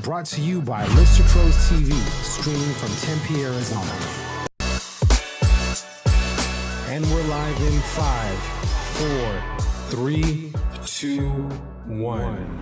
Brought to you by Lister Pros TV, streaming from Tempe, Arizona. And we're live in 5, 4, 3, 2, 1.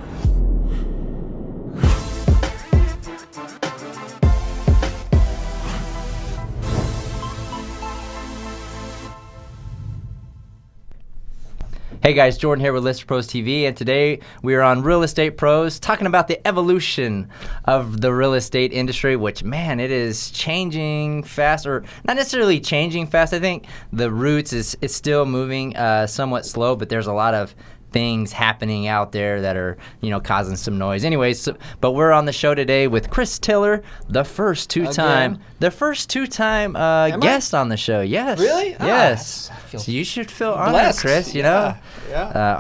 Hey guys, Jordan here with Lister Pros TV, and today we are on Real Estate Pros talking about the evolution of the real estate industry, which, man, it is changing fast, or not necessarily changing fast. I think the roots is still moving somewhat slow, but there's a lot of things happening out there that are, causing some noise. Anyways, but we're on the show today with Chris Tiller, the first two-time guest on the show. Yes. Really? Yes. So you should feel honored, blessed. Chris. Yeah.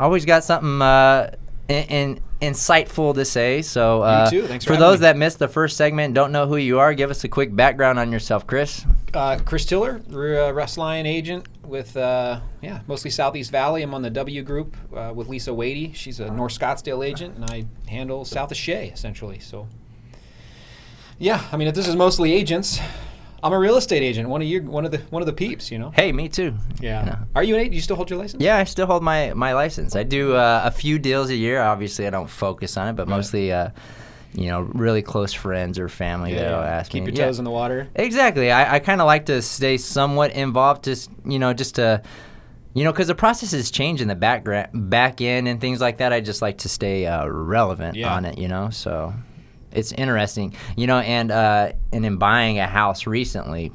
Always got something insightful to say. So You too. Thanks for for having those me. that missed the first segment, don't know who you are, give us a quick background on yourself, Chris. Chris Tiller, Russ Lyon agent with mostly Southeast Valley. I'm on the W group with Lisa Wadey. She's a North Scottsdale agent, and I handle South of Shea essentially. So if this is mostly agents, I'm a real estate agent. One of the peeps. Hey, me too. Yeah. Are you an agent? You still hold your license? Yeah, I still hold my license. I do a few deals a year. Obviously, I don't focus on it, but mostly, really close friends or family that'll ask Keep me. your toes in the water. Exactly. I kind of like to stay somewhat involved, just to, because the process is changing the back end and things like that. I just like to stay relevant on it, so it's interesting, and in buying a house recently,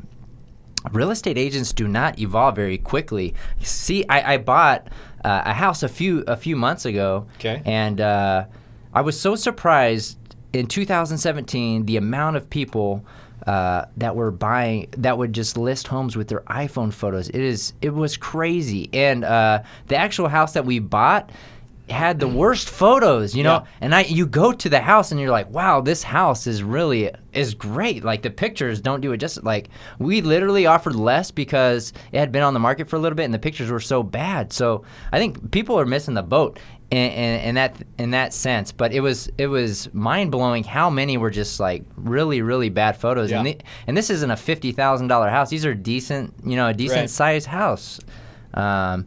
real estate agents do not evolve very quickly. See, I bought a house a few months ago, and I was so surprised in 2017 the amount of people that were buying, that would just list homes with their iPhone photos. It was crazy, and the actual house that we bought had the worst photos, and you go to the house and you're like, wow, this house is great. Like, the pictures don't do it justice. Like, we literally offered less because it had been on the market for a little bit and the pictures were so bad. So I think people are missing the boat in that sense. But it was mind blowing how many were just like really, really bad photos. Yeah. And this isn't a $50,000 house. These are decent sized house. I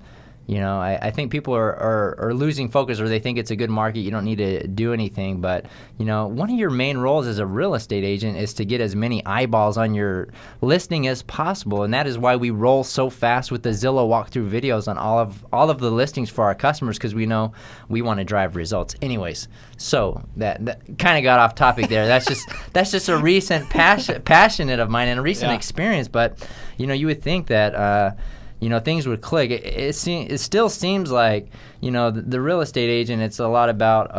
think people are losing focus, or they think it's a good market. You don't need to do anything. But, one of your main roles as a real estate agent is to get as many eyeballs on your listing as possible. And that is why we roll so fast with the Zillow walkthrough videos on all of the listings for our customers, because we know we want to drive results. Anyways, so that kind of got off topic there. That's just a recent passionate of mine and a recent experience. But, you would think that things would click. It still seems like, the real estate agent, it's a lot about,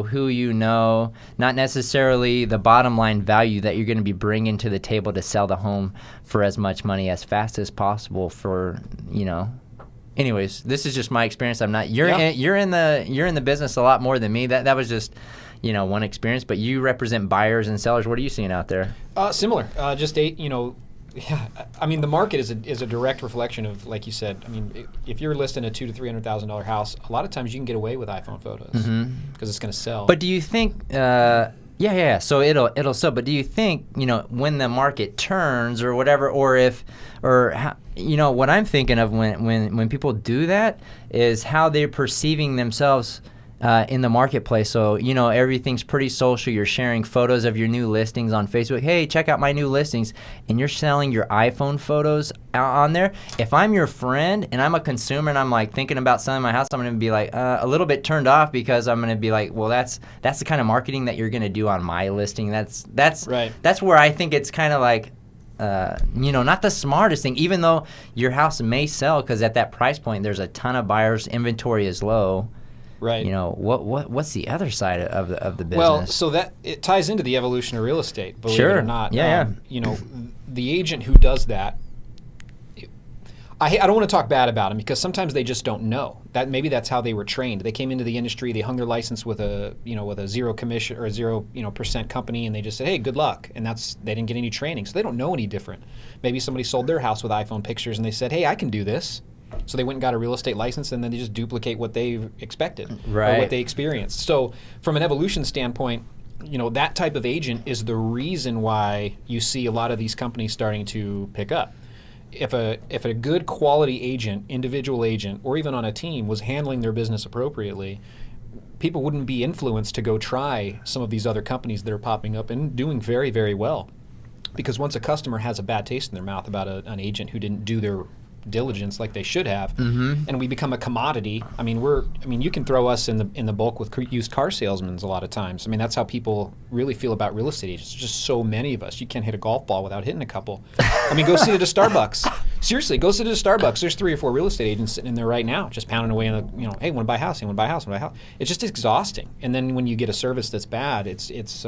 who not necessarily the bottom line value that you're going to be bringing to the table to sell the home for as much money as fast as possible for, Anyways, this is just my experience. I'm not, you're in the business a lot more than me. That was just, one experience, but you represent buyers and sellers. What are you seeing out there? Similar. Yeah, the market is a direct reflection of, like you said. If you're listing a $200,000 to $300,000 house, a lot of times you can get away with iPhone photos because it's going to sell. But do you think? So it'll sell. But do you think when the market turns or whatever, what I'm thinking of when people do that is how they're perceiving themselves in the marketplace. So, everything's pretty social. You're sharing photos of your new listings on Facebook. Hey, check out my new listings. And you're selling your iPhone photos on there. If I'm your friend and I'm a consumer and I'm like thinking about selling my house, I'm going to be like a little bit turned off, because I'm going to be like, well, that's the kind of marketing that you're going to do on my listing. That's right. That's where I think it's kind of like, not the smartest thing, even though your house may sell, because at that price point, there's a ton of buyers, inventory is low. Right. What's the other side of the business? Well, so that it ties into the evolution of real estate, believe it or not. The agent who does that, I don't want to talk bad about them, because sometimes they just don't know. Maybe that's how they were trained. They came into the industry, they hung their license with a zero commission or 0% company, and they just said, hey, good luck. And they didn't get any training, so they don't know any different. Maybe somebody sold their house with iPhone pictures and they said, hey, I can do this. So they went and got a real estate license, and then they just duplicate what they expected or what they experienced. So from an evolution standpoint, that type of agent is the reason why you see a lot of these companies starting to pick up. If a good quality agent, individual agent, or even on a team was handling their business appropriately, people wouldn't be influenced to go try some of these other companies that are popping up and doing very, very well. Because once a customer has a bad taste in their mouth about an agent who didn't do their diligence like they should have, and we become a commodity. I mean, you can throw us in the bulk with used car salesmen a lot of times. I mean, that's how people really feel about real estate agents. There's just so many of us. You can't hit a golf ball without hitting a couple. I mean, go sit at a Starbucks. Seriously, go sit at a Starbucks. There's 3 or 4 real estate agents sitting in there right now, just pounding away on hey, want to buy a house? Hey, want to buy a house? Want to buy a house? It's just exhausting. And then when you get a service that's bad, it's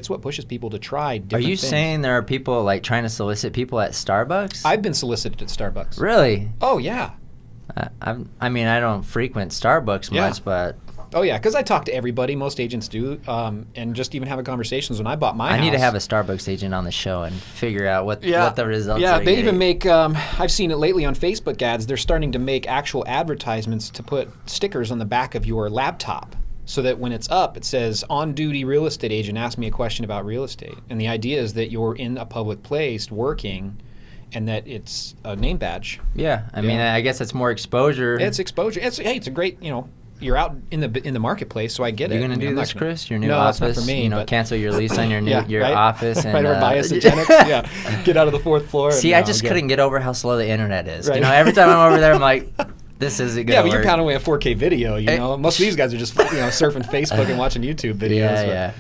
what pushes people to try different things. Saying there are people like trying to solicit people at Starbucks? I've been solicited at Starbucks. Really? Oh, yeah. I mean, I don't frequent Starbucks much, but... Oh, yeah, because I talk to everybody. Most agents do, and just even having conversations. When I bought my house... I need to have a Starbucks agent on the show and figure out what the results are. Yeah, they even make... I've seen it lately on Facebook ads. They're starting to make actual advertisements to put stickers on the back of your laptop so that when it's up, it says, on-duty real estate agent, ask me a question about real estate. And the idea is that you're in a public place working... and that it's a name badge. Yeah, I mean, I guess it's more exposure. It's exposure. It's a great, you're out in the marketplace, so I get it. You're gonna do this, Chris? Your new no, office? That's not for me. Cancel your lease on your new right? office and right over by Isogenics. Yeah, get out of the 4th floor. See, I just couldn't get over how slow the internet is. Right. Every time I'm over there, I'm like, this isn't gonna work. Yeah, but you're pounding away a 4K video. Most of these guys are just surfing Facebook and watching YouTube videos.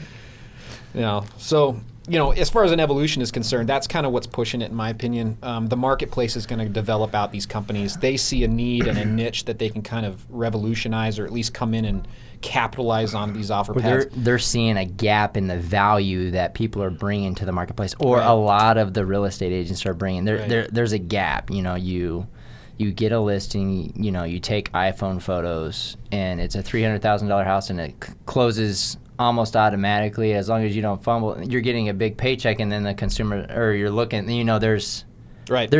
Yeah. So. As far as an evolution is concerned, that's kind of what's pushing it, in my opinion. The marketplace is going to develop out these companies. They see a need and a niche that they can kind of revolutionize, or at least come in and capitalize on these offer paths. They're seeing a gap in the value that people are bringing to the marketplace, or a lot of the real estate agents are bringing. There's a gap. You get a listing, you take iPhone photos, and it's a $300,000 house, and it closes almost automatically as long as you don't fumble. You're getting a big paycheck, and then the consumer, or you're looking, there's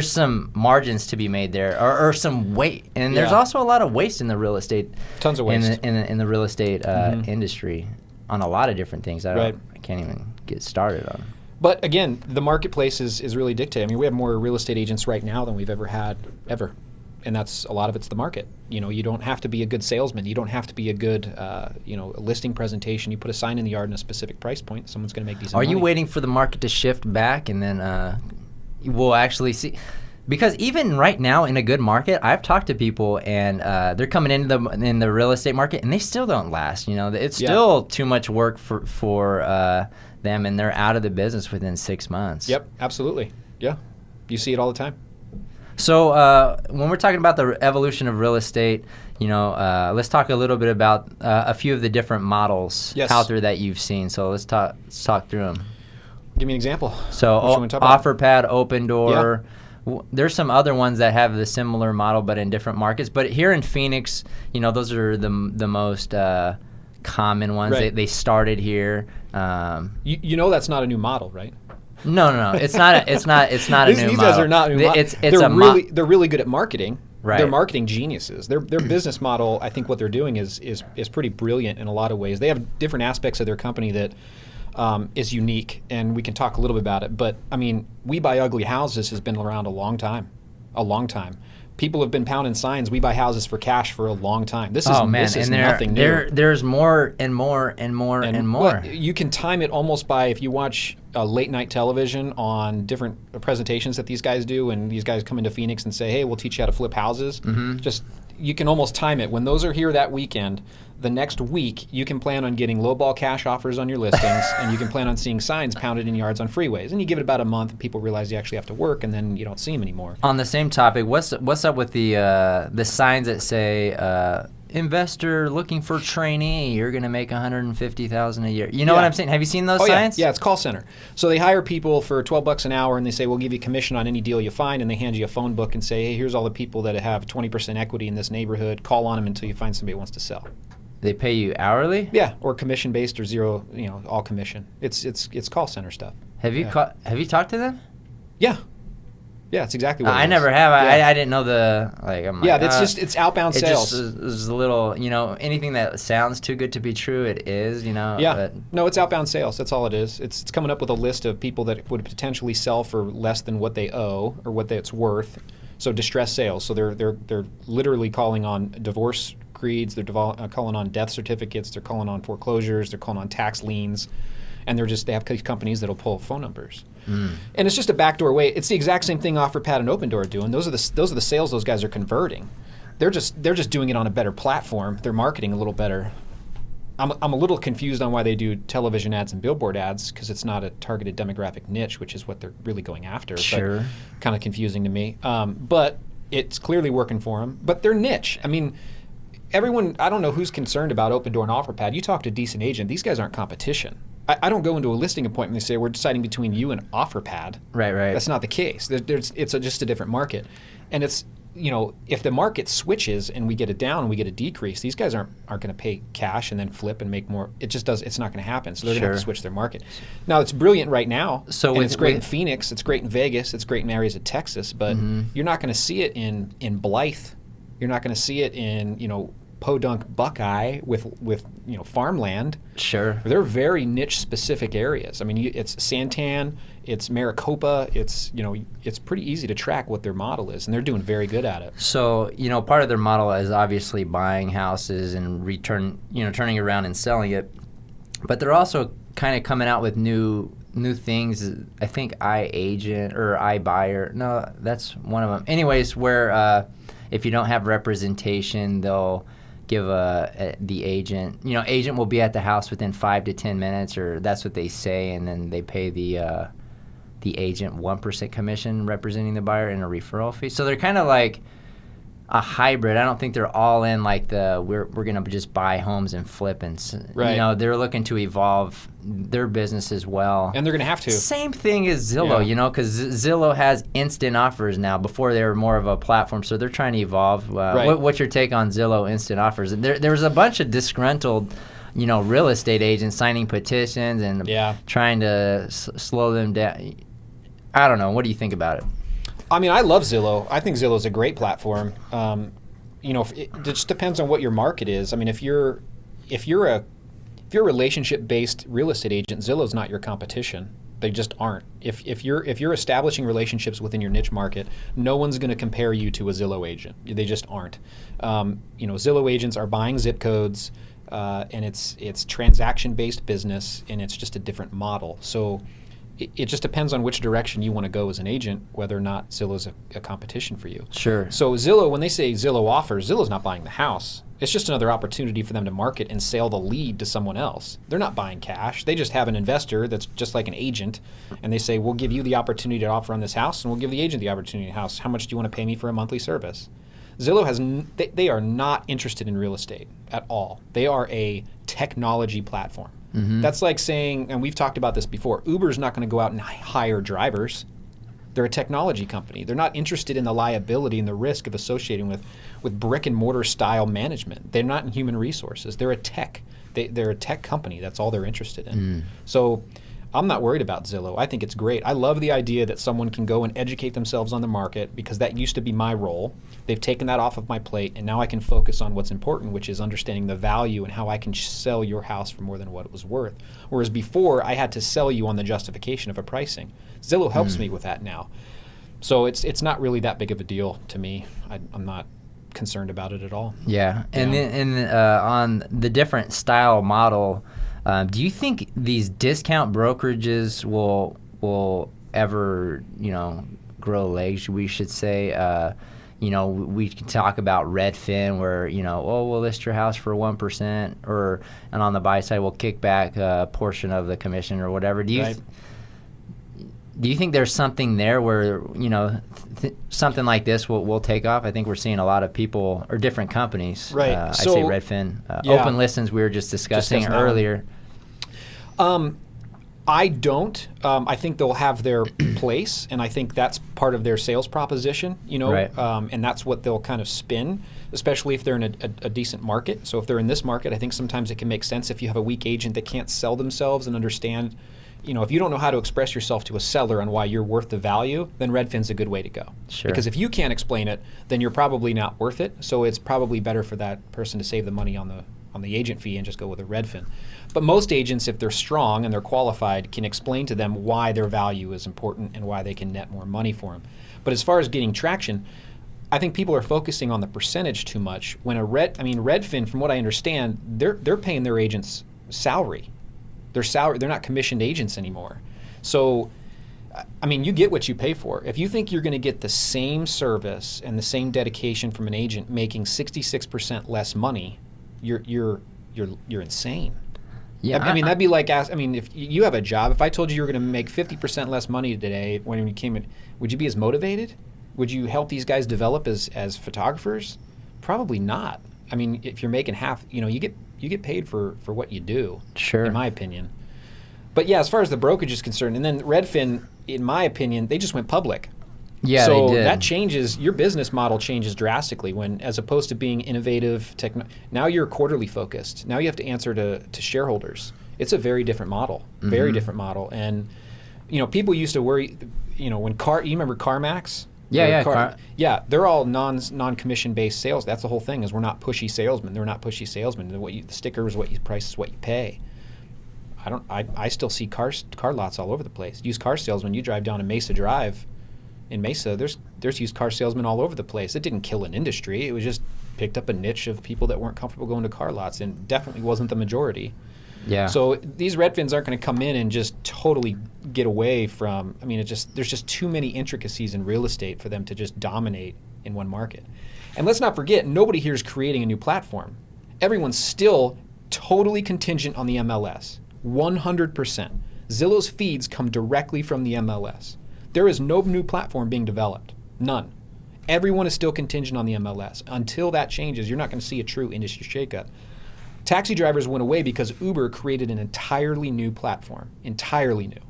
some margins to be made there, or some weight, and there's also a lot of waste in the real estate. Tons of waste in the real estate industry on a lot of different things. I can't even get started on. But again, the marketplace is really dictated. I mean, we have more real estate agents right now than we've ever had ever. And that's a lot of it's the market. You don't have to be a good salesman. You don't have to be a good, listing presentation. You put a sign in the yard and a specific price point, someone's going to make decent money. Are you waiting for the market to shift back, and then we'll actually see? Because even right now in a good market, I've talked to people, and they're coming into the real estate market, and they still don't last. It's still too much work for them, and they're out of the business within 6 months. Yep, absolutely. Yeah, you see it all the time. So when we're talking about the evolution of real estate, let's talk a little bit about a few of the different models out there that you've seen. So let's talk through them. Give me an example. So OfferPad, Open Door. Yeah. There's some other ones that have the similar model but in different markets. But here in Phoenix, those are the most common ones. Right. They started here. That's not a new model, right? No. It's not. It's not a new model. These guys are not new models. They're really good at marketing. Right. They're marketing geniuses. Their business model, I think, what they're doing is pretty brilliant in a lot of ways. They have different aspects of their company that is unique, and we can talk a little bit about it. But I mean, We Buy Ugly Houses has been around a long time. People have been pounding signs, "We buy houses for cash," for a long time. This is nothing new. There's more and more and more and more. You can time it almost by, if you watch late night television on different presentations that these guys do, and these guys come into Phoenix and say, "Hey, we'll teach you how to flip houses." You can almost time it. When those are here that weekend, the next week you can plan on getting lowball cash offers on your listings, and you can plan on seeing signs pounded in yards on freeways. And you give it about a month, and people realize you actually have to work, and then you don't see them anymore. On the same topic, what's up with the signs that say investor looking for trainee, you're going to make $150,000 a year? You know what I'm saying? Have you seen those signs? Yeah, it's call center. So they hire people for $12 an hour, and they say, we'll give you commission on any deal you find, and they hand you a phone book and say, hey, here's all the people that have 20% equity in this neighborhood. Call on them until you find somebody who wants to sell. They pay you hourly? Yeah, or commission based, or zero, all commission. It's call center stuff. Have you talked to them? Yeah. Yeah, it's exactly what it I is. never have. Yeah. I didn't know it's outbound sales. It just is a little, anything that sounds too good to be true, it is, Yeah. But No, it's outbound sales. That's all it is. It's coming up with a list of people that would potentially sell for less than what they owe or what it's worth. So distress sales. So they're literally calling on divorce creeds. They're calling on death certificates. They're calling on foreclosures. They're calling on tax liens. And they have companies that'll pull phone numbers. And it's just a backdoor way. It's the exact same thing OfferPad and Open Door are doing. Those are the sales those guys are converting. They're just doing it on a better platform. They're marketing a little better. I'm a little confused on why they do television ads and billboard ads, because it's not a targeted demographic niche, which is what they're really going after. Sure. But kind of confusing to me. But it's clearly working for them. But they're niche. I mean, everyone, I don't know who's concerned about Open Door and OfferPad. You talk to a decent agent, these guys aren't competition. I don't go into a listing appointment and say we're deciding between you and OfferPad. Right. That's not the case. It's just a different market. And it's, if the market switches and we get a down and we get a decrease, these guys aren't going to pay cash and then flip and make more. It's not going to happen. So they're going to have to switch their market. Now, it's brilliant right now. So and it's great in Phoenix. It's great in Vegas. It's great in areas of Texas. But you're not going to see it in Blythe. You're not going to see it in, Podunk, Buckeye with farmland. Sure. They're very niche specific areas. I mean, it's Santan, it's Maricopa, it's pretty easy to track what their model is, and they're doing very good at it. So, part of their model is obviously buying houses and turning around and selling it. But they're also kind of coming out with new things. I think iAgent or iBuyer. No, that's one of them. Anyways, where if you don't have representation, they'll give the agent. Agent will be at the house within 5 to 10 minutes, or that's what they say, and then they pay the agent 1% commission representing the buyer and a referral fee. So they're kind of like a hybrid. I don't think they're all in like we're going to just buy homes and flip and right. They're looking to evolve their business as well. And they're going to have to. Same thing as Zillow, because Zillow has instant offers now. Before they were more of a platform, so they're trying to evolve. Right. What's your take on Zillow instant offers? There's a bunch of disgruntled real estate agents signing petitions and trying to slow them down. I don't know. What do you think about it? I mean, I love Zillow. I think Zillow is a great platform. It just depends on what your market is. I mean, if you're a relationship-based real estate agent, Zillow's not your competition. They just aren't. If you're establishing relationships within your niche market, no one's going to compare you to a Zillow agent. They just aren't. Zillow agents are buying zip codes, and it's transaction-based business, and it's just a different model. So it just depends on which direction you want to go as an agent, whether or not Zillow's a competition for you. Sure. So Zillow, when they say Zillow offers, Zillow's not buying the house. It's just another opportunity for them to market and sell the lead to someone else. They're not buying cash. They just have an investor that's just like an agent, and they say, we'll give you the opportunity to offer on this house, and we'll give the agent the opportunity to house. How much do you want to pay me for a monthly service? Zillow they are not interested in real estate at all. They are a technology platform. Mm-hmm. That's like saying, and we've talked about this before, Uber's not going to go out and hire drivers. They're a technology company. They're not interested in the liability and the risk of associating with brick and mortar style management. They're not in human resources. They're a tech. They're a tech company. That's all they're interested in. So I'm not worried about Zillow. I think it's great. I love the idea that someone can go and educate themselves on the market, because that used to be my role. They've taken that off of my plate, and now I can focus on what's important, which is understanding the value and how I can sell your house for more than what it was worth. Whereas before, I had to sell you on the justification of a pricing. Zillow helps me with that now. So it's not really that big of a deal to me. I'm not concerned about it at all. Yeah, and then on the different style model, do you think these discount brokerages will ever, grow legs, we should say? We can talk about Redfin, where, we'll list your house for 1%, and on the buy side, we'll kick back a portion of the commission or whatever. Do you think there's something there where, something like this will take off? I think we're seeing a lot of people or different companies. Right. I say Redfin. Open listings we were just discussing earlier. I don't. I think they'll have their place, and I think that's part of their sales proposition, Right. And that's what they'll kind of spin, especially if they're in a decent market. So if they're in this market, I think sometimes it can make sense if you have a weak agent that can't sell themselves and understand if you don't know how to express yourself to a seller on why you're worth the value, then Redfin's a good way to go. Sure. Because if you can't explain it, then you're probably not worth it. So it's probably better for that person to save the money on the agent fee and just go with a Redfin. But most agents, if they're strong and they're qualified, can explain to them why their value is important and why they can net more money for them. But as far as getting traction, I think people are focusing on the percentage too much. When Redfin, from what I understand, they're paying their agents salary. They're not commissioned agents anymore. So, you get what you pay for. If you think you're going to get the same service and the same dedication from an agent making 66% less money, you're insane. Yeah, that'd be like if you have a job, if I told you you were going to make 50% less money today when you came in, would you be as motivated? Would you help these guys develop as photographers? Probably not. If you're making half, you get paid for what you do. Sure. In my opinion. But yeah, as far as the brokerage is concerned, and then Redfin, in my opinion, they just went public. Yeah, so they did. that changes, your business model changes drastically when, as opposed to being innovative, now you're quarterly focused. Now you have to answer to shareholders. It's a very different model, very different model. And, people used to worry, when you remember CarMax? Yeah. They're all non-commission based sales. That's the whole thing. Is we're not pushy salesmen. They're not pushy salesmen. The sticker is what you price is what you pay. I still see car lots all over the place. Used car salesmen. You drive down a Mesa Drive, in Mesa, there's used car salesmen all over the place. It didn't kill an industry. It was just picked up a niche of people that weren't comfortable going to car lots, and definitely wasn't the majority. Yeah. So these Redfins aren't going to come in and just totally get away from. There's just too many intricacies in real estate for them to just dominate in one market. And let's not forget, nobody here is creating a new platform. Everyone's still totally contingent on the MLS. 100%. Zillow's feeds come directly from the MLS. There is no new platform being developed. None. Everyone is still contingent on the MLS. Until that changes, you're not going to see a true industry shakeup. Taxi drivers went away because Uber created an entirely new platform. Entirely new.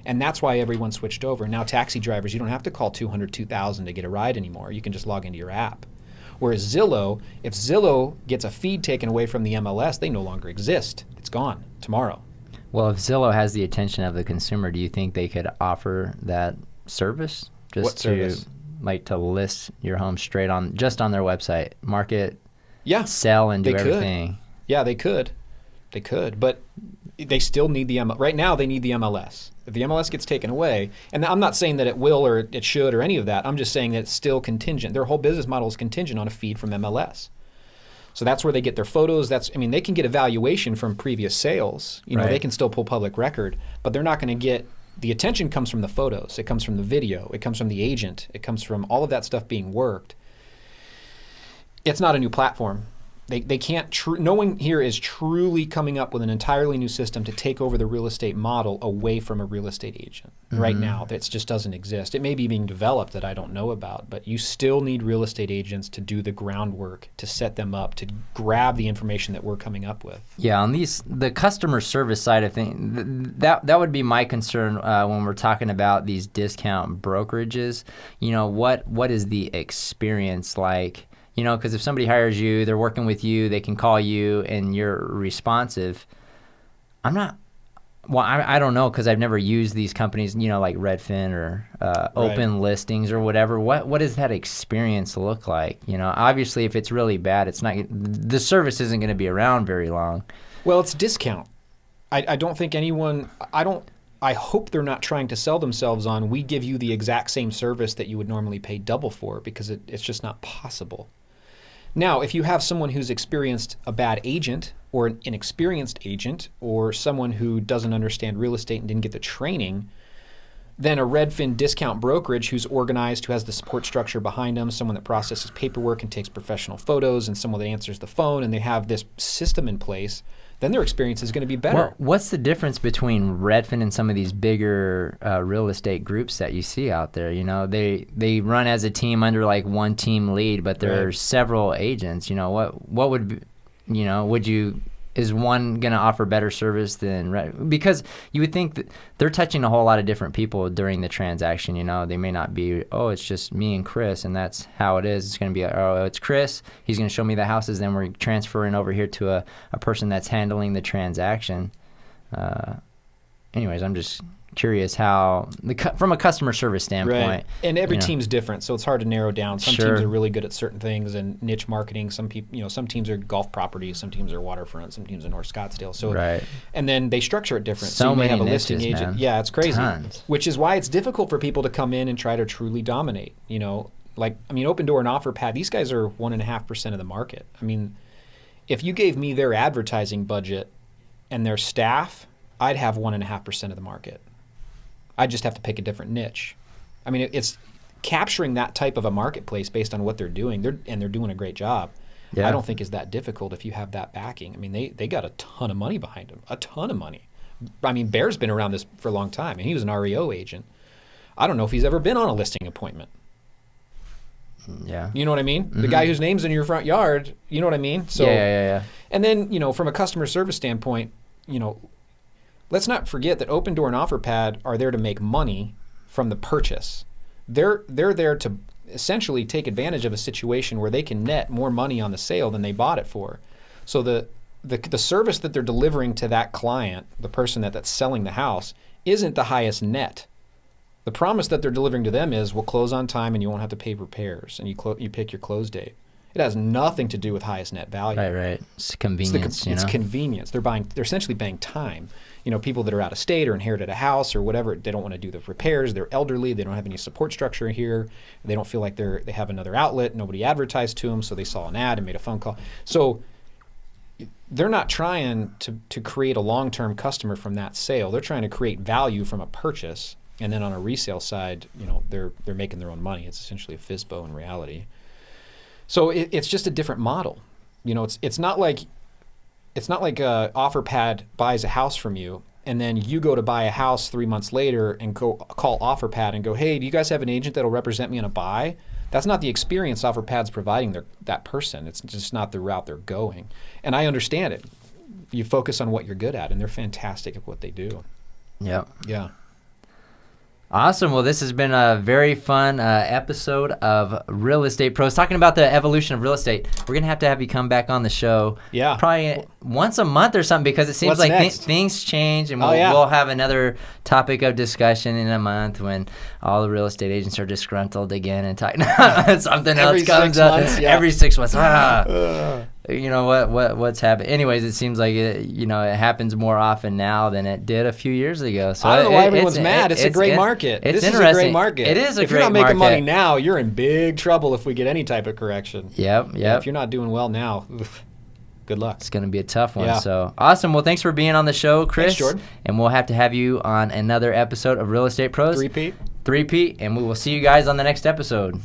And that's why everyone switched over. Now taxi drivers, you don't have to call 200, 2,000 to get a ride anymore. You can just log into your app. Whereas Zillow, if Zillow gets a feed taken away from the MLS, they no longer exist. It's gone tomorrow. Well, if Zillow has the attention of the consumer, do you think they could offer that service? What service? To list your home straight on their website, market, sell, and do everything. Yeah, they could. They could, but they still need the MLS. Right now, they need the MLS. If the MLS gets taken away, and I'm not saying that it will or it should or any of that. I'm just saying that it's still contingent. Their whole business model is contingent on a feed from MLS. So that's where they get their photos. They can get evaluation from previous sales. They can still pull public record, but they're not going to get, the attention comes from the photos. It comes from the video. It comes from the agent. It comes from all of that stuff being worked. It's not a new platform. They can't, no one here is truly coming up with an entirely new system to take over the real estate model away from a real estate agent. Mm-hmm. Right now, that just doesn't exist. It may be being developed that I don't know about, but you still need real estate agents to do the groundwork, to set them up, to grab the information that we're coming up with. Yeah, on the customer service side of things, that would be my concern when we're talking about these discount brokerages. What is the experience like? Because if somebody hires you, they're working with you, they can call you, and you're responsive. I don't know, because I've never used these companies, like Redfin or Open Listings or whatever. What does that experience look like? Obviously, if it's really bad, the service isn't going to be around very long. Well, it's discount. I don't think anyone. I hope they're not trying to sell themselves on, we give you the exact same service that you would normally pay double for, because it's just not possible. Now, if you have someone who's experienced a bad agent or an inexperienced agent or someone who doesn't understand real estate and didn't get the training, then a Redfin discount brokerage who's organized, who has the support structure behind them, someone that processes paperwork and takes professional photos, and someone that answers the phone, and they have this system in place, then their experience is going to be better. Well, what's the difference between Redfin and some of these bigger real estate groups that you see out there? They run as a team under like one team lead, but there are several agents. What would is one going to offer better service than because you would think that they're touching a whole lot of different people during the transaction. They may not be, it's just me and Chris, and that's how it is. It's going to be, it's Chris, he's going to show me the houses, then we're transferring over here to a person that's handling the transaction. anyways, I'm just curious how from a customer service standpoint. Right. And every team's different, so it's hard to narrow down. Some teams are really good at certain things and niche marketing. Some people, some teams are golf properties, some teams are waterfront, some teams are North Scottsdale. So, and then they structure it different. So you may have a listing agent. Man. Yeah, it's crazy. Tons. Which is why it's difficult for people to come in and try to truly dominate. Open Door and OfferPad, these guys are 1.5% of the market. I mean, if you gave me their advertising budget and their staff, I'd have 1.5% of the market. I just have to pick a different niche. I mean, it's capturing that type of a marketplace based on what they're doing. They're doing a great job. Yeah. I don't think is that difficult if you have that backing. I mean, they got a ton of money behind them, a ton of money. I mean, Bear's been around this for a long time, and he was an REO agent. I don't know if he's ever been on a listing appointment. Yeah. You know what I mean? Mm-hmm. The guy whose name's in your front yard, you know what I mean? So, yeah. And then, from a customer service standpoint, let's not forget that Open Door and OfferPad are there to make money from the purchase. They're there to essentially take advantage of a situation where they can net more money on the sale than they bought it for. So the service that they're delivering to that client, the person that's selling the house, isn't the highest net. The promise that they're delivering to them is we'll close on time and you won't have to pay repairs, and you pick your close date. It has nothing to do with highest net value. Right. It's convenience. It's convenience. They're essentially buying time. People that are out of state or inherited a house or whatever, they don't want to do the repairs. They're elderly. They don't have any support structure here. They don't feel like they have another outlet. Nobody advertised to them, so they saw an ad and made a phone call. So they're not trying to create a long-term customer from that sale. They're trying to create value from a purchase, and then on a resale side, they're making their own money. It's essentially a FSBO in reality. So it's just a different model. It's not like OfferPad buys a house from you, and then you go to buy a house 3 months later and go call OfferPad and go, hey, do you guys have an agent that'll represent me on a buy? That's not the experience OfferPad's providing that person. It's just not the route they're going. And I understand it. You focus on what you're good at, and they're fantastic at what they do. Yep. Yeah. Awesome. Well, this has been a very fun episode of Real Estate Pros, talking about the evolution of real estate. We're going to have you come back on the show probably once a month or something, because it seems like things change, and we'll have another topic of discussion in a month when all the real estate agents are disgruntled again and talking something else comes up every 6 months. What's happened? Anyways, it seems like it happens more often now than it did a few years ago. So I don't know why everyone's mad. It's a great market. This is a great market. It is a if great market. If you're not making money now, you're in big trouble if we get any type of correction. Yep. If you're not doing well now, good luck. It's going to be a tough one. Yeah. So awesome. Well, thanks for being on the show, Chris. Thanks, Jordan. And we'll have you on another episode of Real Estate Pros. Three-peat. And we will see you guys on the next episode.